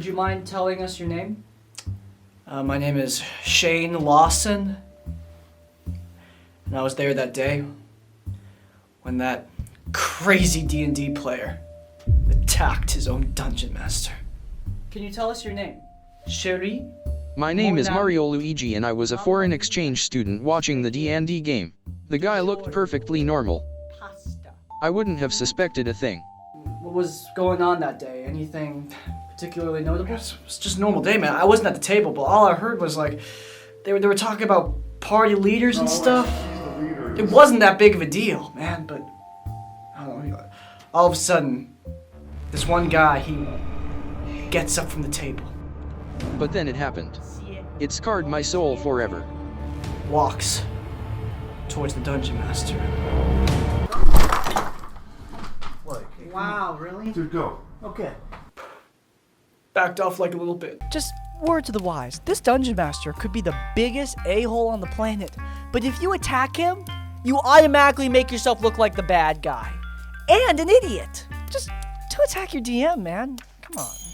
you mind telling us your name? My name is Shane Lawson. And I was there that day when that crazy D&D player attacked his own dungeon master. Can you tell us your name? Sherry? My name is Mario Luigi and I was a foreign exchange student watching the D&D game. The guy looked perfectly normal. I wouldn't have suspected a thing. What was going on that day? Anything particularly notable? It was just a normal day, man. I wasn't at the table, but all I heard was like, they were talking about party leaders and stuff. It wasn't that big of a deal, man, but I don't know. All of a sudden, this one guy, he gets up from the table. But then it happened. It scarred my soul forever. Walks towards the dungeon master. Wow, really? Dude, go. Okay. Backed off like a little bit. Just word to the wise, this dungeon master could be the biggest a-hole on the planet, but if you attack him, you automatically make yourself look like the bad guy. And an idiot. Just to attack your DM, man. Come on.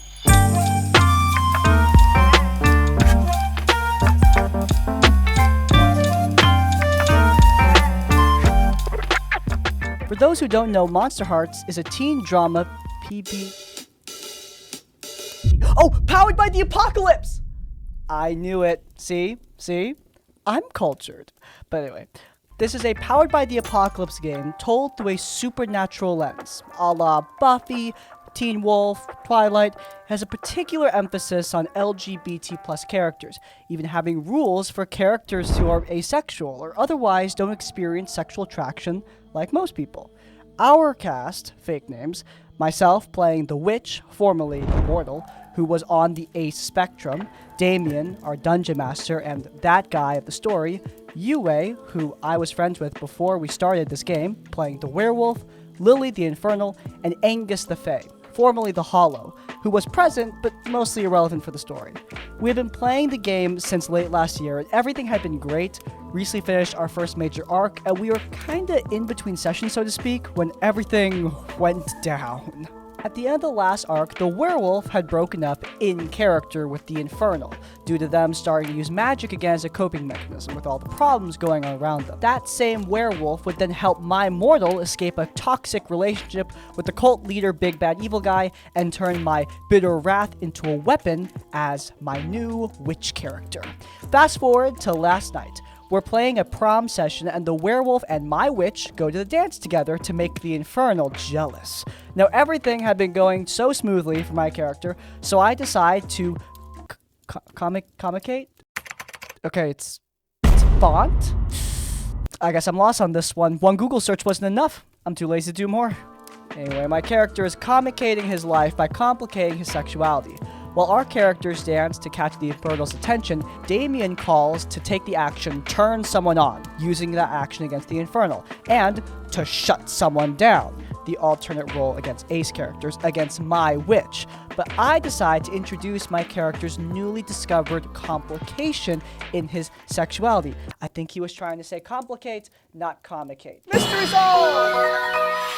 For those who don't know, Monster Hearts is a teen drama Oh, powered by the apocalypse! I knew it. See? I'm cultured. But anyway, this is a powered by the apocalypse game told through a supernatural lens, a la Buffy, Teen Wolf, Twilight. Has a particular emphasis on LGBT plus characters, even having rules for characters who are asexual or otherwise don't experience sexual attraction like most people. Our cast, fake names, myself playing the witch, formerly Immortal, who was on the ace spectrum, Damien, our dungeon master, and that guy of the story, Yue, who I was friends with before we started this game, playing the werewolf, Lily the Infernal, and Angus the Fae, formerly the Hollow, who was present but mostly irrelevant for the story. We have been playing the game since late last year, and everything had been great. Recently finished our first major arc, and we were kinda in between sessions, so to speak, when everything went down. At the end of the last arc, the werewolf had broken up in character with the Infernal, due to them starting to use magic again as a coping mechanism with all the problems going on around them. That same werewolf would then help my mortal escape a toxic relationship with the cult leader Big Bad Evil Guy and turn my bitter wrath into a weapon as my new witch character. Fast forward to last night. We're playing a prom session and the werewolf and my witch go to the dance together to make the Infernal jealous. Now everything had been going so smoothly for my character, so I decide to communicate? Okay, it's font? I guess I'm lost on this one. One Google search wasn't enough. I'm too lazy to do more. Anyway, my character is complicating his life by complicating his sexuality. While our characters dance to catch the Infernal's attention, Damien calls to take the action turn someone on, using that action against the Infernal, and to shut someone down, the alternate role against Ace characters, against my witch. But I decide to introduce my character's newly discovered complication in his sexuality. I think he was trying to say complicate, not comicate. Mystery solved!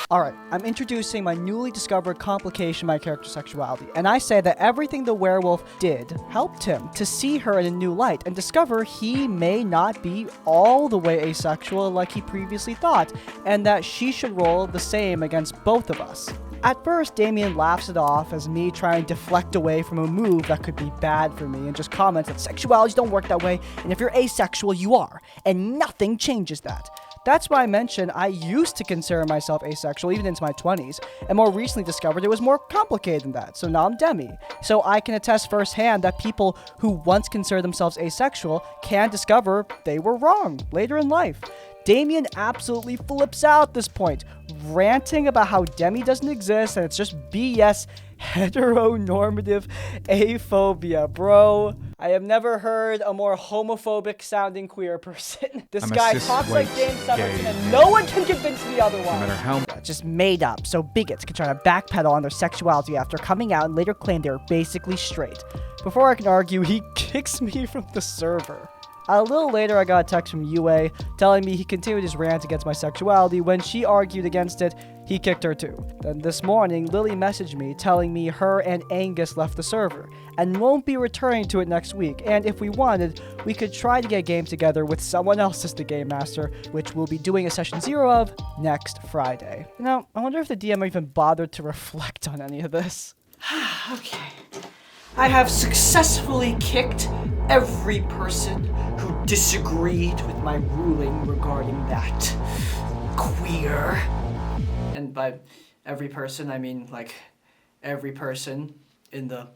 Alright, I'm introducing my newly discovered complication in my character's sexuality, and I say that everything the werewolf did helped him to see her in a new light and discover he may not be all the way asexual like he previously thought, and that she should roll the same against both of us. At first, Damien laughs it off as me trying to deflect away from a move that could be bad for me and just comments that sexualities don't work that way, and if you're asexual, you are, and nothing changes that. That's why I mentioned I used to consider myself asexual even into my 20s, and more recently discovered it was more complicated than that, so now I'm demi. So I can attest firsthand that people who once considered themselves asexual can discover they were wrong later in life. Damien absolutely flips out at this point, ranting about how demi doesn't exist and it's just BS heteronormative aphobia, bro. I have never heard a more homophobic sounding queer person. This guy talks like James Summerton and no one can convince me otherwise. No matter how just made up so bigots can try to backpedal on their sexuality after coming out and later claim they're basically straight. Before I can argue, he kicks me from the server. A little later, I got a text from UA telling me he continued his rant against my sexuality. When she argued against it, he kicked her too. Then this morning, Lily messaged me telling me her and Angus left the server and won't be returning to it next week, and if we wanted, we could try to get a game together with someone else as the game master, which we'll be doing a session 0 of next Friday. Now, I wonder if the DM even bothered to reflect on any of this. Okay. I have successfully kicked every person who disagreed with my ruling regarding that queer. And by every person, I mean, like, every person in the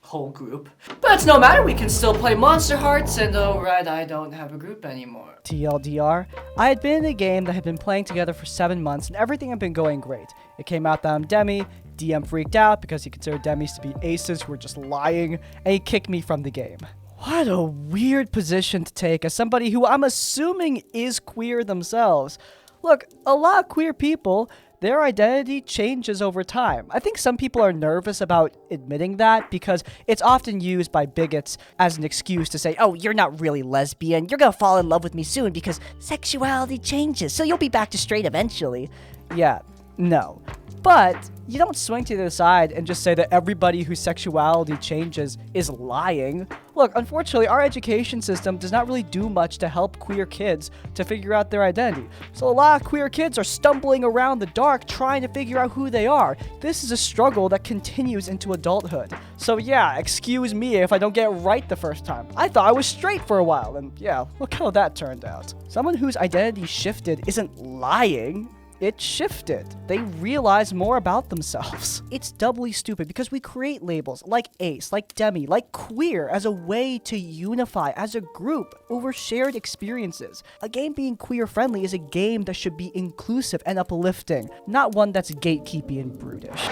whole group. But it's no matter, we can still play Monster Hearts, and oh right, I don't have a group anymore. TLDR, I had been in a game that had been playing together for 7 months, and everything had been going great. It came out that I'm Demi, DM freaked out because he considered Demis to be aces who were just lying, and he kicked me from the game. What a weird position to take as somebody who I'm assuming is queer themselves. Look, a lot of queer people, their identity changes over time. I think some people are nervous about admitting that because it's often used by bigots as an excuse to say, oh, you're not really lesbian, you're gonna fall in love with me soon because sexuality changes, so you'll be back to straight eventually. Yeah, no. But you don't swing to the other side and just say that everybody whose sexuality changes is lying. Look, unfortunately, our education system does not really do much to help queer kids to figure out their identity. So a lot of queer kids are stumbling around the dark trying to figure out who they are. This is a struggle that continues into adulthood. So yeah, excuse me if I don't get it right the first time. I thought I was straight for a while, and yeah, look how that turned out. Someone whose identity shifted isn't lying. It shifted. They realize more about themselves. It's doubly stupid because we create labels like ace, like demi, like queer as a way to unify as a group over shared experiences. A game being queer friendly is a game that should be inclusive and uplifting, not one that's gatekeeping and brutish.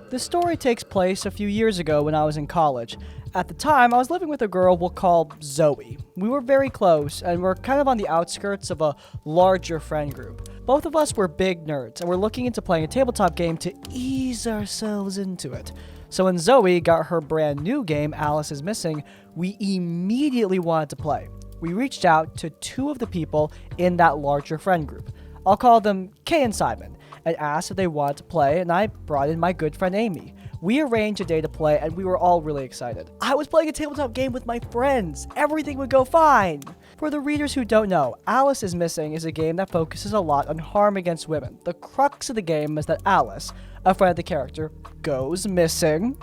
The story takes place a few years ago when I was in college. At the time, I was living with a girl we'll call Zoe. We were very close, and we're kind of on the outskirts of a larger friend group. Both of us were big nerds, and we're looking into playing a tabletop game to ease ourselves into it. So when Zoe got her brand new game, Alice is Missing, we immediately wanted to play. We reached out to 2 of the people in that larger friend group. I'll call them Kay and Simon, and asked if they wanted to play, and I brought in my good friend Amy. We arranged a day to play, and we were all really excited. I was playing a tabletop game with my friends. Everything would go fine. For the readers who don't know, Alice is Missing is a game that focuses a lot on harm against women. The crux of the game is that Alice, a friend of the character, goes missing.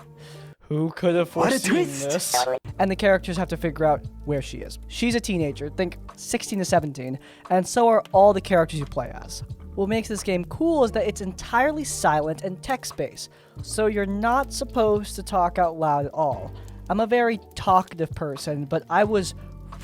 Who could have foreseen this? And the characters have to figure out where she is. She's a teenager, think 16 to 17, and so are all the characters you play as. What makes this game cool is that it's entirely silent and text-based, so you're not supposed to talk out loud at all. I'm a very talkative person, but I was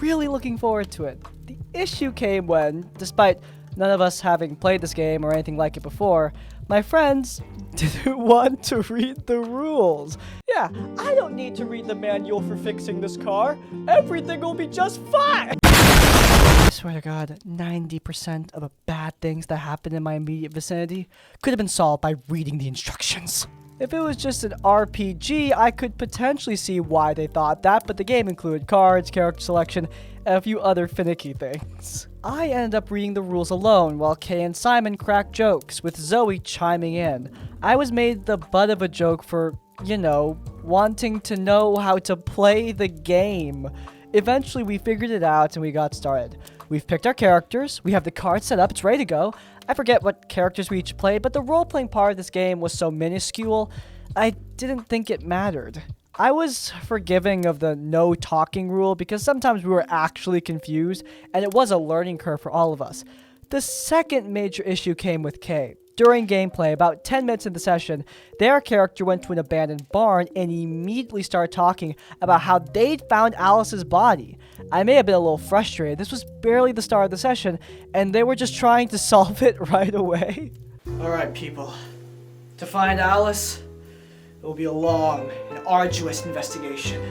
really looking forward to it. The issue came when, despite none of us having played this game or anything like it before, my friends didn't want to read the rules. Yeah, I don't need to read the manual for fixing this car. Everything will be just fine. I swear to God, 90% of the bad things that happen in my immediate vicinity could have been solved by reading the instructions. If it was just an RPG, I could potentially see why they thought that, but the game included cards, character selection, and a few other finicky things. I ended up reading the rules alone while Kay and Simon cracked jokes, with Zoe chiming in. I was made the butt of a joke for, you know, wanting to know how to play the game. Eventually, we figured it out and we got started. We've picked our characters, we have the cards set up, it's ready to go. I forget what characters we each played, but the role-playing part of this game was so minuscule, I didn't think it mattered. I was forgiving of the no talking rule because sometimes we were actually confused, and it was a learning curve for all of us. The second major issue came with Kay. During gameplay, about 10 minutes into the session, their character went to an abandoned barn and immediately started talking about how they'd found Alice's body. I may have been a little frustrated. This was barely the start of the session, and they were just trying to solve it right away. Alright, people. To find Alice, it will be a long and arduous investigation.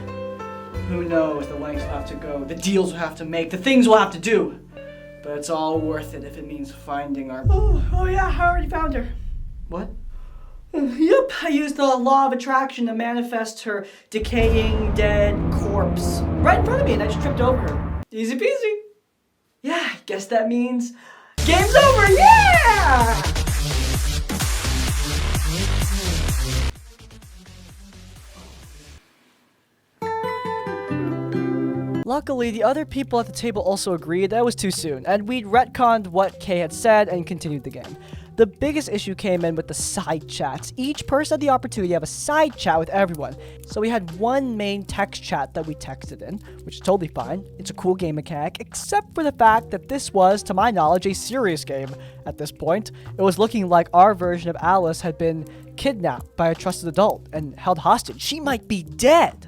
Who knows the lengths we'll have to go, the deals we'll have to make, the things we'll have to do. But it's all worth it if it means finding our... Oh yeah, I already found her. What? Yep, I used the law of attraction to manifest her decaying, dead corpse right in front of me, and I just tripped over her. Easy peasy. Yeah, guess that means game's over, yeah! Luckily, the other people at the table also agreed that it was too soon, and we'd retconned what Kay had said and continued the game. The biggest issue came in with the side chats. Each person had the opportunity to have a side chat with everyone. So we had one main text chat that we texted in, which is totally fine. It's a cool game mechanic, except for the fact that this was, to my knowledge, a serious game at this point. It was looking like our version of Alice had been kidnapped by a trusted adult and held hostage. She might be dead.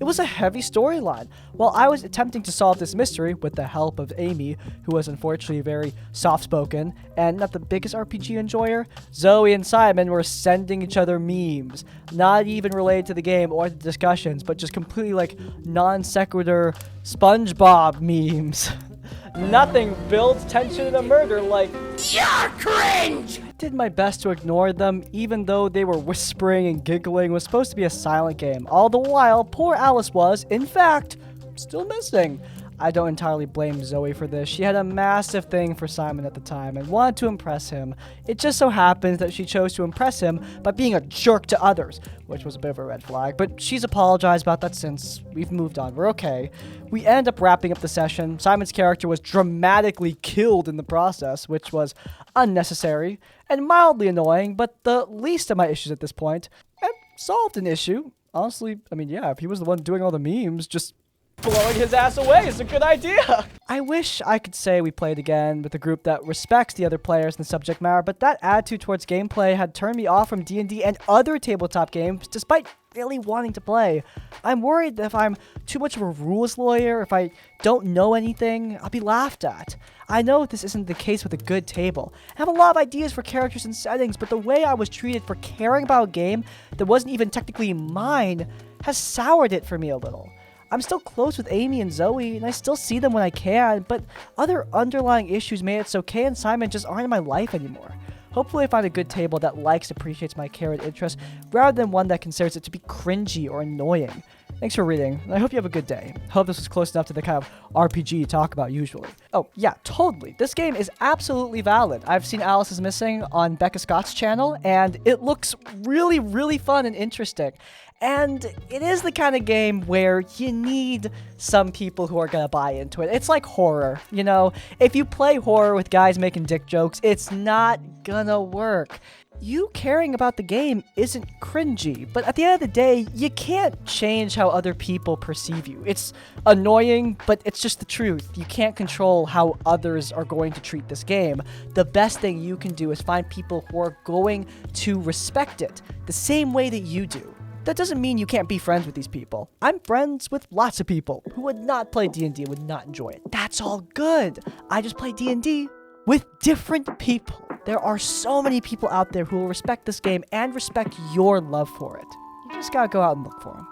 It was a heavy storyline. While I was attempting to solve this mystery with the help of Amy, who was unfortunately very soft-spoken and not the biggest RPG enjoyer, Zoe and Simon were sending each other memes, not even related to the game or the discussions, but just completely like non-sequitur SpongeBob memes. Nothing builds tension in a murder like "You're cringe!" I did my best to ignore them, even though they were whispering and giggling. It was supposed to be a silent game. All the while, poor Alice was, in fact, still missing. I don't entirely blame Zoe for this. She had a massive thing for Simon at the time and wanted to impress him. It just so happens that she chose to impress him by being a jerk to others, which was a bit of a red flag, but she's apologized about that since. We've moved on. We're okay. We end up wrapping up the session. Simon's character was dramatically killed in the process, which was unnecessary and mildly annoying, but the least of my issues at this point. And solved an issue. Honestly, I mean, yeah, if he was the one doing all the memes, just blowing his ass away is a good idea. I wish I could say we played again with a group that respects the other players and the subject matter, but that attitude towards gameplay had turned me off from D&D and other tabletop games, despite really wanting to play. I'm worried that if I'm too much of a rules lawyer, if I don't know anything, I'll be laughed at. I know this isn't the case with a good table. I have a lot of ideas for characters and settings, but the way I was treated for caring about a game that wasn't even technically mine has soured it for me a little. I'm still close with Amy and Zoe, and I still see them when I can, but other underlying issues made it so Kay and Simon just aren't in my life anymore. Hopefully I find a good table that likes, appreciates my care and interest, rather than one that considers it to be cringy or annoying. Thanks for reading, and I hope you have a good day. Hope this was close enough to the kind of RPG you talk about usually. Oh, yeah, totally. This game is absolutely valid. I've seen Alice is Missing on Becca Scott's channel, and it looks really, really fun and interesting. And it is the kind of game where you need some people who are gonna buy into it. It's like horror, you know? If you play horror with guys making dick jokes, it's not gonna work. You caring about the game isn't cringy, but at the end of the day, you can't change how other people perceive you. It's annoying, but it's just the truth. You can't control how others are going to treat this game. The best thing you can do is find people who are going to respect it the same way that you do. That doesn't mean you can't be friends with these people. I'm friends with lots of people who would not play D&D and would not enjoy it. That's all good. I just play D&D with different people. There are so many people out there who will respect this game and respect your love for it. You just gotta go out and look for them.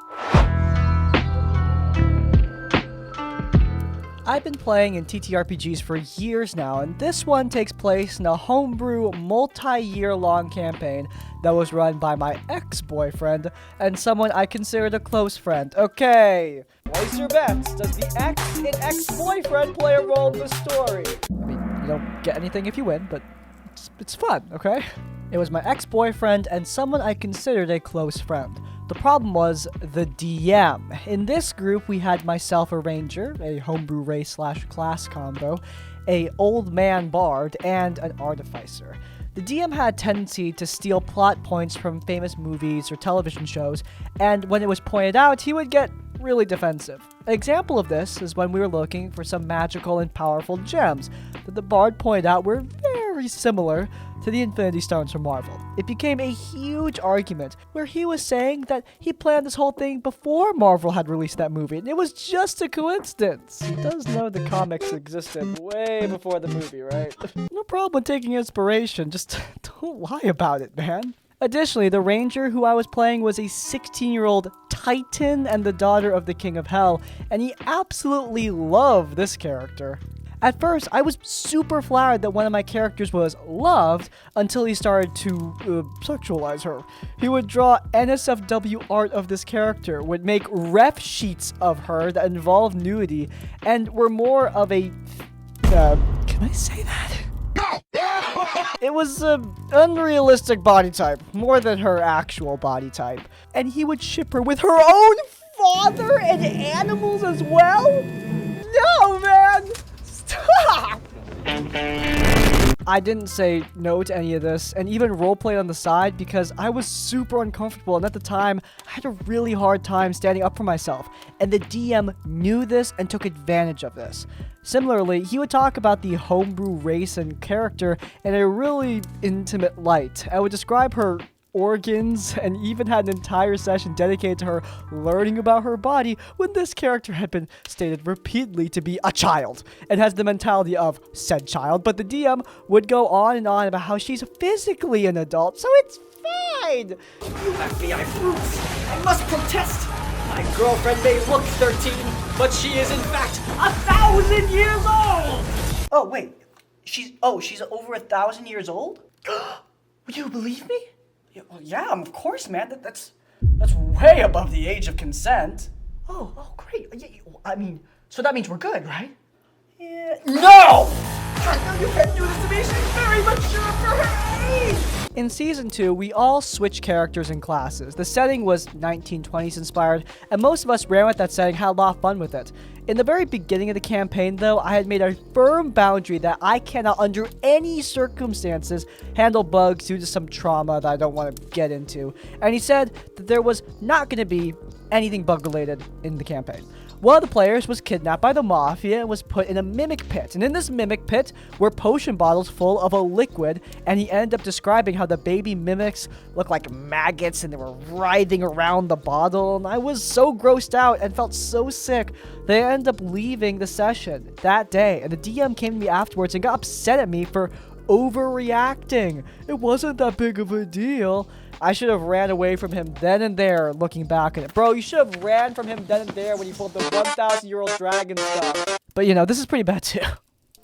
I've been playing in TTRPGs for years now, and this one takes place in a homebrew, multi-year-long campaign that was run by my ex-boyfriend and someone I considered a close friend. Okay, place your bets. Does the ex in ex-boyfriend play a role in the story? I mean, you don't get anything if you win, but it's fun, okay? It was my ex-boyfriend and someone I considered a close friend. The problem was the DM. In this group, we had myself, a ranger, a homebrew race/class combo, a old man bard, and an artificer. The DM had a tendency to steal plot points from famous movies or television shows, and when it was pointed out, he would get really defensive. An example of this is when we were looking for some magical and powerful gems that the bard pointed out were very similar to the Infinity Stones from Marvel. It became a huge argument where he was saying that he planned this whole thing before Marvel had released that movie, and it was just a coincidence. He does know the comics existed way before the movie, right? No problem with taking inspiration, just don't lie about it, man. Additionally, the ranger who I was playing was a 16-year-old Titan and the daughter of the King of Hell, and he absolutely loved this character. At first, I was super flattered that one of my characters was loved until he started to sexualize her. He would draw NSFW art of this character, would make ref sheets of her that involved nudity, and were more of a... can I say that? It was an unrealistic body type, more than her actual body type. And he would ship her with her own father and animals as well? No, man! Stop! I didn't say no to any of this, and even roleplayed on the side because I was super uncomfortable, and at the time, I had a really hard time standing up for myself, and the DM knew this and took advantage of this. Similarly, he would talk about the homebrew race and character in a really intimate light. I would describe her organs and even had an entire session dedicated to her learning about her body when this character had been stated repeatedly to be a child and has the mentality of said child, but the DM would go on and on about how she's physically an adult, so it's fine. You FBI fruits! I must protest! My girlfriend may look 13, but she is in fact 1,000 years old! Oh, wait. She's over 1,000 years old? Would you believe me? Yeah, of course, man. That's way above the age of consent. Oh, great. Yeah, I mean, so that means we're good, right? Yeah. No! No, you can't do this to me. She's very mature for her age. In Season 2, we all switched characters and classes. The setting was 1920s inspired, and most of us ran with that setting, had a lot of fun with it. In the very beginning of the campaign, though, I had made a firm boundary that I cannot, under any circumstances, handle bugs due to some trauma that I don't want to get into. And he said that there was not going to be anything bug-related in the campaign. One of the players was kidnapped by the Mafia and was put in a mimic pit. And in this mimic pit were potion bottles full of a liquid, and he ended up describing how the baby mimics looked like maggots and they were writhing around the bottle. And I was so grossed out and felt so sick that I ended up leaving the session that day. And the DM came to me afterwards and got upset at me for overreacting. It wasn't that big of a deal. I should have ran away from him then and there, looking back at it. Bro, you should have ran from him then and there when he pulled the 1,000-year-old dragon stuff. But you know, this is pretty bad too.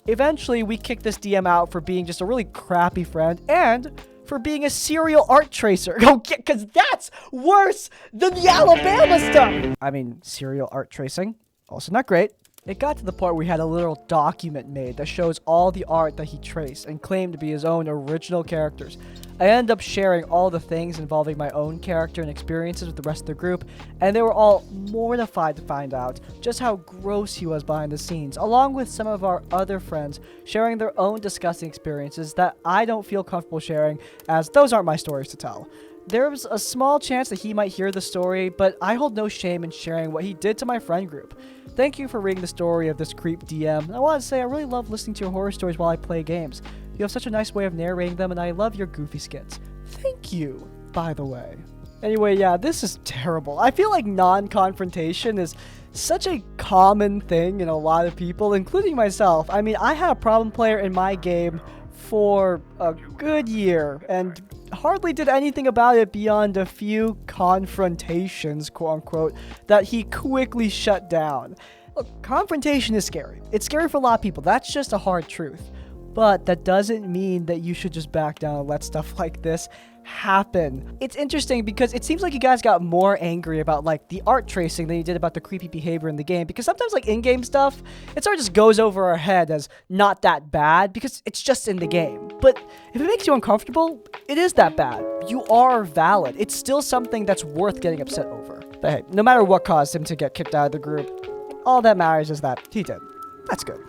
Eventually, we kicked this DM out for being just a really crappy friend and for being a serial art tracer. Because that's worse than the Alabama stuff. I mean, serial art tracing, also not great. It got to the point where we had a little document made that shows all the art that he traced and claimed to be his own original characters. I ended up sharing all the things involving my own character and experiences with the rest of the group, and they were all mortified to find out just how gross he was behind the scenes, along with some of our other friends sharing their own disgusting experiences that I don't feel comfortable sharing, as those aren't my stories to tell. There was a small chance that he might hear the story, but I hold no shame in sharing what he did to my friend group. Thank you for reading the story of this creep DM. I want to say I really love listening to your horror stories while I play games. You have such a nice way of narrating them, and I love your goofy skits. Thank you, by the way. Anyway, yeah, this is terrible. I feel like non-confrontation is such a common thing in a lot of people, including myself. I mean, I had a problem player in my game for a good year, and hardly did anything about it beyond a few confrontations, quote-unquote, that he quickly shut down. Look, confrontation is scary. It's scary for a lot of people. That's just a hard truth. But that doesn't mean that you should just back down and let stuff like this happen. It's interesting because it seems like you guys got more angry about like the art tracing than you did about the creepy behavior in the game, because sometimes like in-game stuff, it sort of just goes over our head as not that bad because it's just in the game. But if it makes you uncomfortable, it is that bad. You are valid. It's still something that's worth getting upset over. But hey, no matter what caused him to get kicked out of the group, all that matters is that he did. That's good.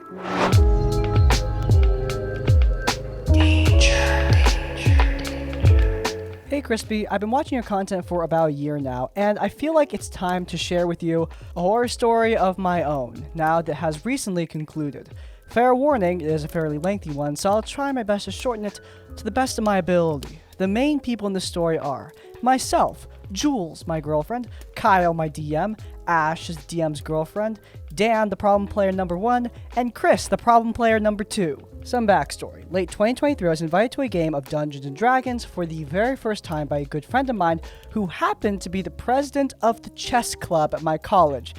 Hey Crispy, I've been watching your content for about a year now, and I feel like it's time to share with you a horror story of my own, now that has recently concluded. Fair warning, it is a fairly lengthy one, so I'll try my best to shorten it to the best of my ability. The main people in the story are myself, Jules, my girlfriend, Kyle, my DM, Ash is DM's girlfriend, Dan, the problem player number 1, and Chris, the problem player number 2. Some backstory. Late 2023, I was invited to a game of Dungeons & Dragons for the very first time by a good friend of mine who happened to be the president of the chess club at my college.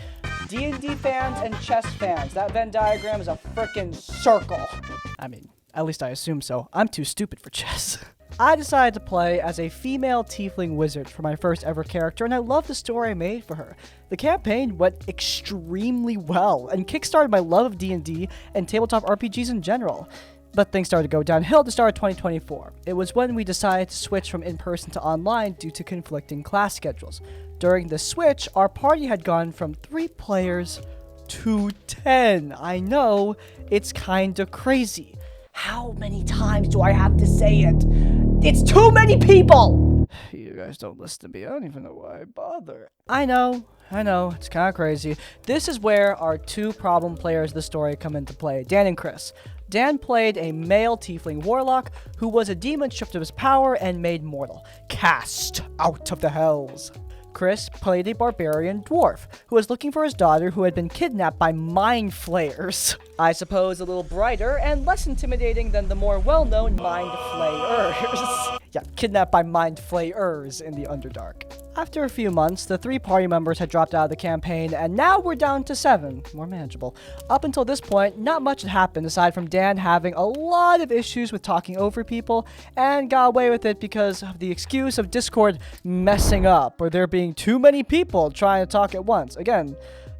D&D fans and chess fans. That Venn diagram is a frickin' circle. I mean, at least I assume so. I'm too stupid for chess. I decided to play as a female tiefling wizard for my first ever character, and I love the story I made for her. The campaign went extremely well, and kickstarted my love of D&D and tabletop RPGs in general. But things started to go downhill at the start of 2024. It was when we decided to switch from in-person to online due to conflicting class schedules. During the switch, our party had gone from 3 players to 10. I know, it's kinda crazy. How many times do I have to say it? It's too many people! You guys don't listen to me. I don't even know why I bother. I know. It's kind of crazy. This is where our 2 problem players of the story come into play, Dan and Chris. Dan played a male tiefling warlock who was a demon stripped of his power and made mortal, cast out of the hells. Chris played a barbarian dwarf who was looking for his daughter who had been kidnapped by mind flayers. I suppose a little brighter and less intimidating than the more well-known mind flayers. Yeah, kidnapped by mind flayers in the Underdark. After a few months, the 3 party members had dropped out of the campaign, and now we're down to 7, more manageable. Up until this point, not much had happened aside from Dan having a lot of issues with talking over people, and got away with it because of the excuse of Discord messing up, or there being too many people trying to talk at once. Again,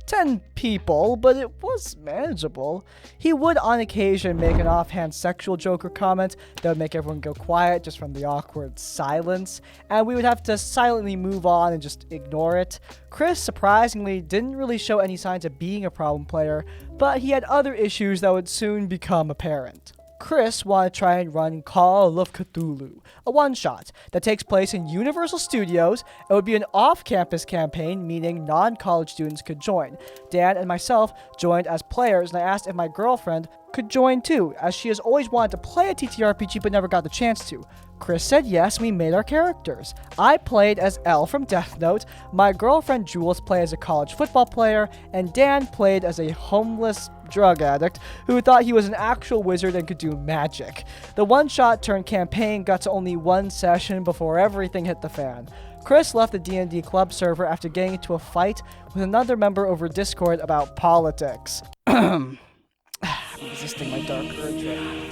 10 people, but it was manageable. He would on occasion make an offhand sexual joke or comment that would make everyone go quiet just from the awkward silence, and we would have to silently move on and just ignore it. Chris, surprisingly, didn't really show any signs of being a problem player, but he had other issues that would soon become apparent. Chris wanted to try and run Call of Cthulhu, a one-shot that takes place in Universal Studios and would be an off-campus campaign, meaning non-college students could join. Dan and myself joined as players, and I asked if my girlfriend could join too, as she has always wanted to play a TTRPG but never got the chance to. Chris said yes, and we made our characters. I played as Elle from Death Note, my girlfriend Jules played as a college football player, and Dan played as a homeless drug addict who thought he was an actual wizard and could do magic. The one-shot turned campaign got to only 1 session before everything hit the fan. Chris left the D&D club server after getting into a fight with another member over Discord about politics. I'm resisting my dark urge right now.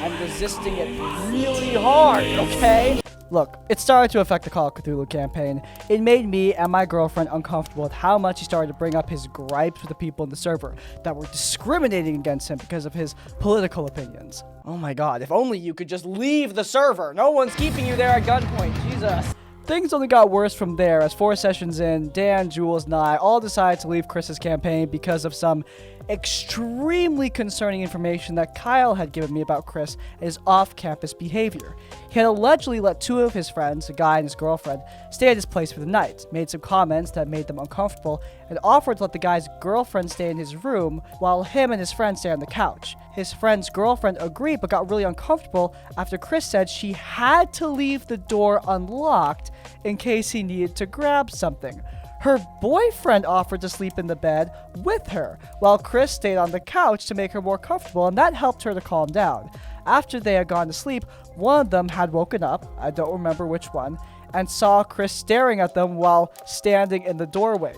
I'm resisting it really hard, okay? Look, it started to affect the Call of Cthulhu campaign. It made me and my girlfriend uncomfortable with how much he started to bring up his gripes with the people in the server that were discriminating against him because of his political opinions. Oh my god, if only you could just leave the server! No one's keeping you there at gunpoint, Jesus! Things only got worse from there, as 4 sessions in, Dan, Jules, and I all decided to leave Chris's campaign because of some extremely concerning information that Kyle had given me about Chris and his off-campus behavior. He had allegedly let 2 of his friends, a guy and his girlfriend, stay at his place for the night, made some comments that made them uncomfortable, and offered to let the guy's girlfriend stay in his room while him and his friend stay on the couch. His friend's girlfriend agreed but got really uncomfortable after Chris said she had to leave the door unlocked in case he needed to grab something. Her boyfriend offered to sleep in the bed with her, while Chris stayed on the couch to make her more comfortable, and that helped her to calm down. After they had gone to sleep, one of them had woken up, I don't remember which one, and saw Chris staring at them while standing in the doorway.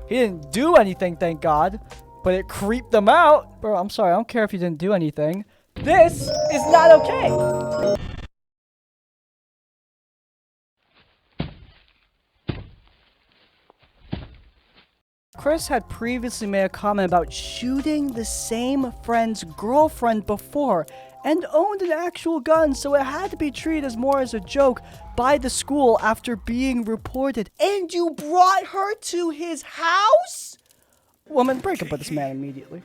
He didn't do anything, thank God, but it creeped them out. Bro, I'm sorry, I don't care if you didn't do anything. This is not okay! Chris had previously made a comment about shooting the same friend's girlfriend before and owned an actual gun, so it had to be treated as more as a joke by the school after being reported. And you brought her to his house? Woman, break up with this man immediately.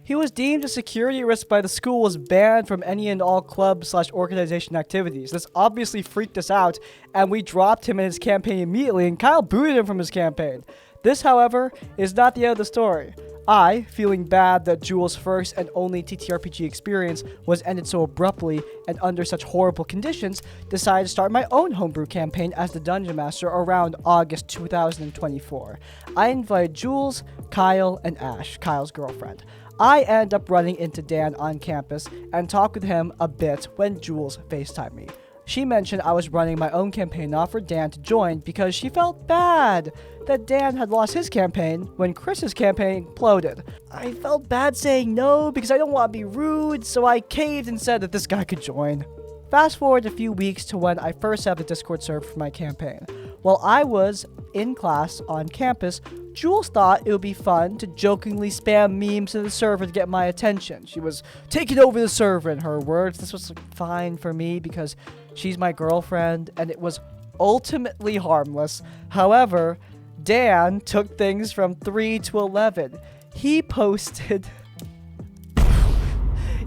He was deemed a security risk by the school, was banned from any and all club/organization activities. This obviously freaked us out, and we dropped him in his campaign immediately, and Kyle booted him from his campaign. This, however, is not the end of the story. I, feeling bad that Jules' first and only TTRPG experience was ended so abruptly and under such horrible conditions, decided to start my own homebrew campaign as the Dungeon Master around August 2024. I invited Jules, Kyle, and Ash, Kyle's girlfriend. I end up running into Dan on campus and talk with him a bit when Jules FaceTimed me. She mentioned I was running my own campaign and offered Dan to join because she felt bad that Dan had lost his campaign when Chris's campaign imploded. I felt bad saying no because I don't want to be rude, so I caved and said that this guy could join. Fast forward a few weeks to when I first have the Discord server for my campaign. While I was in class on campus, Jules thought it would be fun to jokingly spam memes in the server to get my attention. She was taking over the server, in her words. This was fine for me because she's my girlfriend, and it was ultimately harmless. However, Dan took things from 3 to 11. He posted...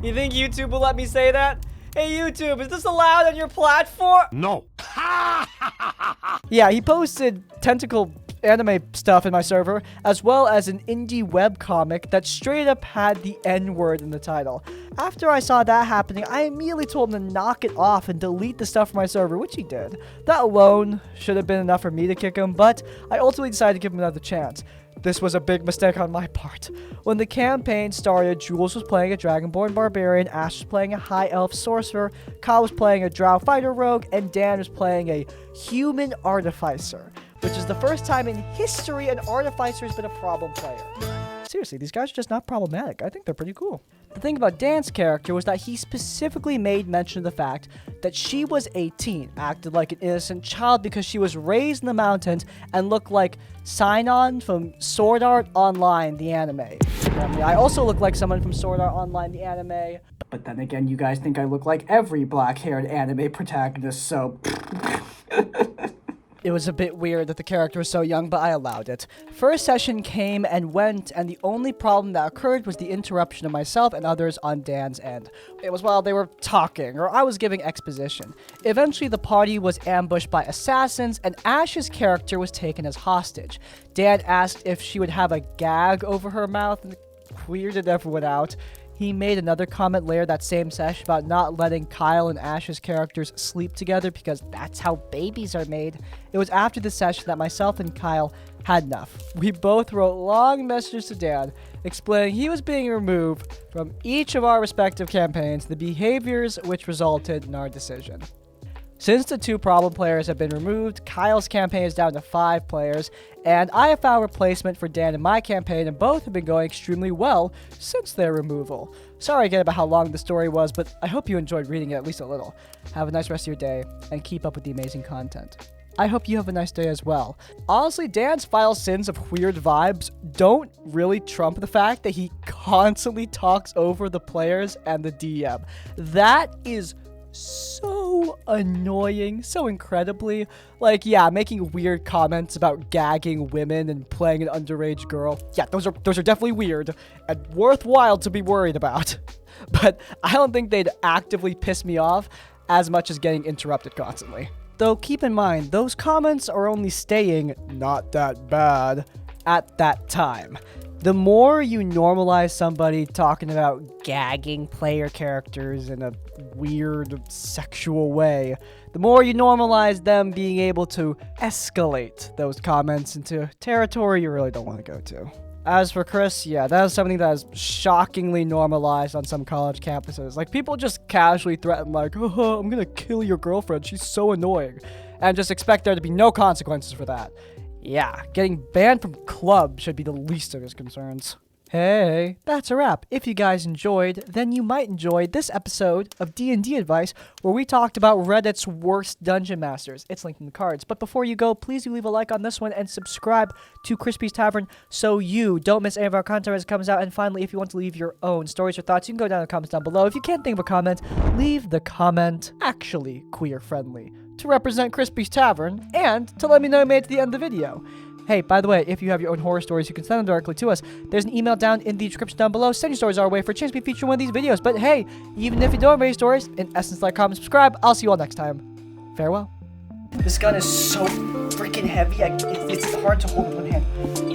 You think YouTube will let me say that? Hey YouTube, is this allowed on your platform? No. Yeah, he posted tentacle anime stuff in my server, as well as an indie webcomic that straight up had the N-word in the title. After I saw that happening, I immediately told him to knock it off and delete the stuff from my server, which he did. That alone should have been enough for me to kick him, but I ultimately decided to give him another chance. This was a big mistake on my part. When the campaign started, Jules was playing a Dragonborn Barbarian, Ash was playing a High Elf Sorcerer, Kyle was playing a Drow Fighter Rogue, and Dan was playing a Human Artificer, which is the first time in history an Artificer has been a problem player. Seriously, these guys are just not problematic. I think they're pretty cool. The thing about Dan's character was that he specifically made mention of the fact that she was 18, acted like an innocent child because she was raised in the mountains and looked like Sinon from Sword Art Online, the anime. I also look like someone from Sword Art Online, the anime. But then again, you guys think I look like every black-haired anime protagonist, so... It was a bit weird that the character was so young, but I allowed it. First session came and went, and the only problem that occurred was the interruption of myself and others on Dan's end. It was while they were talking, or I was giving exposition. Eventually, the party was ambushed by assassins, and Ash's character was taken as hostage. Dan asked if she would have a gag over her mouth, and weirded everyone out. He made another comment later that same session about not letting Kyle and Ash's characters sleep together because that's how babies are made. It was after the session that myself and Kyle had enough. We both wrote long messages to Dan explaining he was being removed from each of our respective campaigns, the behaviors which resulted in our decision. Since the 2 problem players have been removed, Kyle's campaign is down to 5 players, and I have found a replacement for Dan in my campaign, and both have been going extremely well since their removal. Sorry again about how long the story was, but I hope you enjoyed reading it at least a little. Have a nice rest of your day, and keep up with the amazing content. I hope you have a nice day as well. Honestly, Dan's vile sins of weird vibes don't really trump the fact that he constantly talks over the players and the DM. That is so annoying, so incredibly. Like, yeah, making weird comments about gagging women and playing an underage girl. Yeah, those are definitely weird and worthwhile to be worried about. But I don't think they'd actively piss me off as much as getting interrupted constantly. Though keep in mind, those comments are only staying not that bad at that time. The more you normalize somebody talking about gagging player characters in a weird sexual way, the more you normalize them being able to escalate those comments into territory you really don't want to go to. As for Chris, yeah, that is something that is shockingly normalized on some college campuses. Like, people just casually threaten, like, oh, I'm gonna kill your girlfriend, she's so annoying, and just expect there to be no consequences for that. Yeah, getting banned from club should be the least of his concerns. Hey, that's a wrap. If you guys enjoyed, then you might enjoy this episode of D&D Advice, where we talked about Reddit's worst dungeon masters. It's linked in the cards. But before you go, please do leave a like on this one and subscribe to Crispy's Tavern so you don't miss any of our content as it comes out. And finally, if you want to leave your own stories or thoughts, you can go down in the comments down below. If you can't think of a comment, leave the comment actually queer-friendly to represent Crispy's Tavern and to let me know you made it to the end of the video. Hey, by the way, if you have your own horror stories, you can send them directly to us. There's an email down in the description down below. Send your stories our way for a chance to be featured in one of these videos. But hey, even if you don't have any stories, in essence, like, comment, subscribe. I'll see you all next time. Farewell. This gun is so freaking heavy, it's hard to hold in one hand.